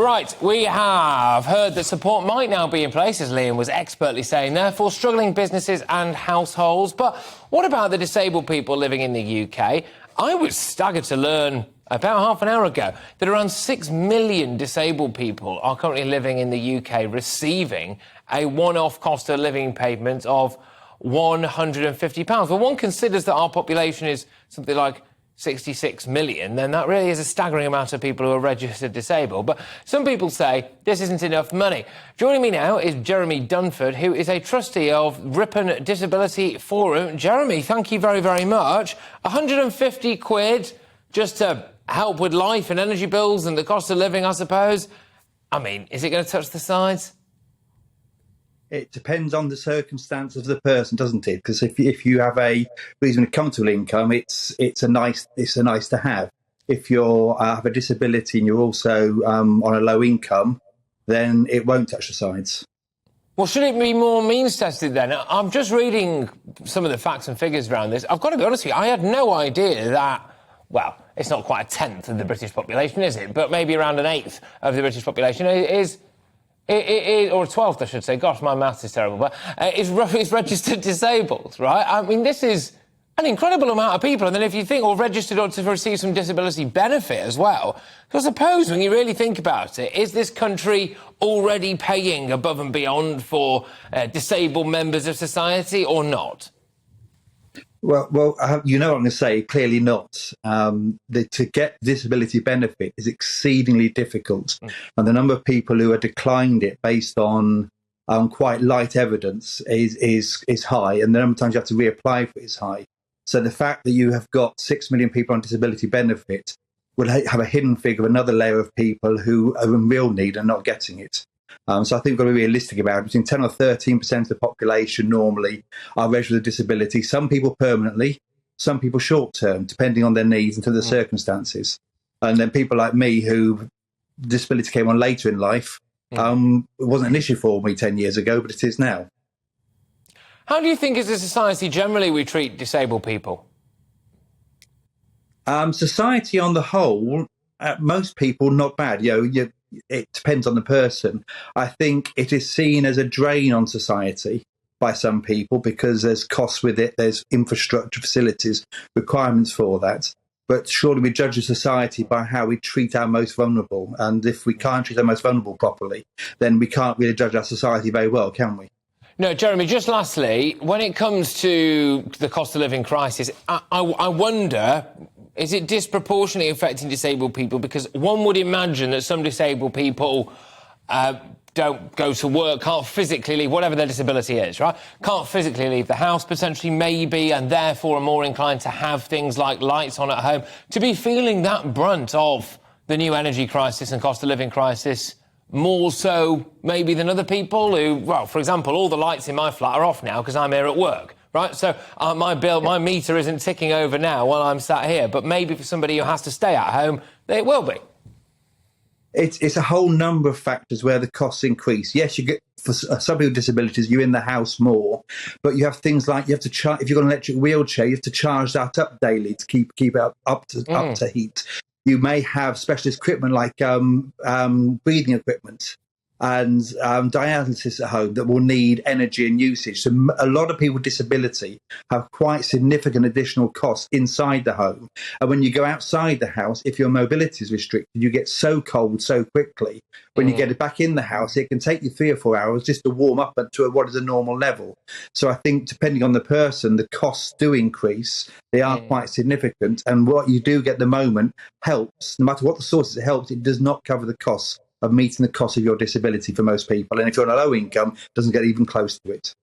Right, we have heard that support might now be in place, as Liam was expertly saying there, for struggling businesses and households. But what about the disabled people living in the UK? I was staggered to learn about half an hour ago that around 6 million disabled people are currently living in the UK receiving a one-off cost of living payment of £150. Well, one considers that our population is something like 66 million, then that really is a staggering amount of people who are registered disabled. But some people say this isn't enough money. Joining me now is Jeremy Dunford, who is a trustee of Ripon Disability Forum. Jeremy, thank you very, very much. 150 quid just to help with life and energy bills and the cost of living, I suppose. I mean, is it going to touch the sides? It depends on the circumstance of the person, doesn't it? Because if you have a reasonably comfortable income, it's a nice to have. If you have a disability and you're also on a low income, then it won't touch the sides. Well, should it be more means tested then? I'm just reading some of the facts and figures around this. I've got to be honest with you, I had no idea that, well, it's not quite a tenth of the British population, is it? But maybe around an eighth of the British population is or a 12th, I should say. Gosh, my maths is terrible. But is registered disabled, right? I mean, this is an incredible amount of people. And then if you think, or registered or to receive some disability benefit as well, I suppose when you really think about it, is this country already paying above and beyond for disabled members of society or not? Well, you know what I'm going to say, clearly not. To get disability benefit is exceedingly difficult. And the number of people who are declined it based on quite light evidence is high. And the number of times you have to reapply for it is high. So the fact that you have got 6 million people on disability benefit will have a hidden figure of another layer of people who are in real need and not getting it. So I think we've got to be realistic about it. Between 10 or 13% of the population normally are registered with a disability. Some people permanently, some people short-term, depending on their needs and to the circumstances. And then people like me who disability came on later in life, it wasn't an issue for me 10 years ago, but it is now. How do you think as a society generally we treat disabled people? Society on the whole, most people, not bad. It depends on the person. I think it is seen as a drain on society by some people because there's costs with it, there's infrastructure, facilities, requirements for that. But surely we judge a society by how we treat our most vulnerable. And if we can't treat our most vulnerable properly, then we can't really judge our society very well, can we? No, Jeremy, just lastly, when it comes to the cost of living crisis, I wonder, is it disproportionately affecting disabled people? Because one would imagine that some disabled people don't go to work, can't physically leave, whatever their disability is, right? Can't physically leave the house, potentially, maybe, and therefore are more inclined to have things like lights on at home. To be feeling that brunt of the new energy crisis and cost of living crisis more so maybe than other people who, well, for example, all the lights in my flat are off now because I'm here at work. Right, so my meter isn't ticking over now while I'm sat here, but maybe for somebody who has to stay at home, it will be. It's a whole number of factors where the costs increase. Yes, you get for some people with disabilities, you're in the house more, but you have things like you have to charge. If you've got an electric wheelchair, you have to charge that up daily to keep it up to heat. You may have specialist equipment like breathing equipment and dialysis at home that will need energy and usage. So a lot of people with disability have quite significant additional costs inside the home. And when you go outside the house, if your mobility is restricted, you get so cold so quickly. When you get it back in the house, it can take you 3 or 4 hours just to warm up to what is a normal level. So I think depending on the person, the costs do increase. They are quite significant. And what you do get at the moment helps. No matter what the sources, it helps. It does not cover the costs of meeting the cost of your disability for most people. And if you're on a low income, it doesn't get even close to it.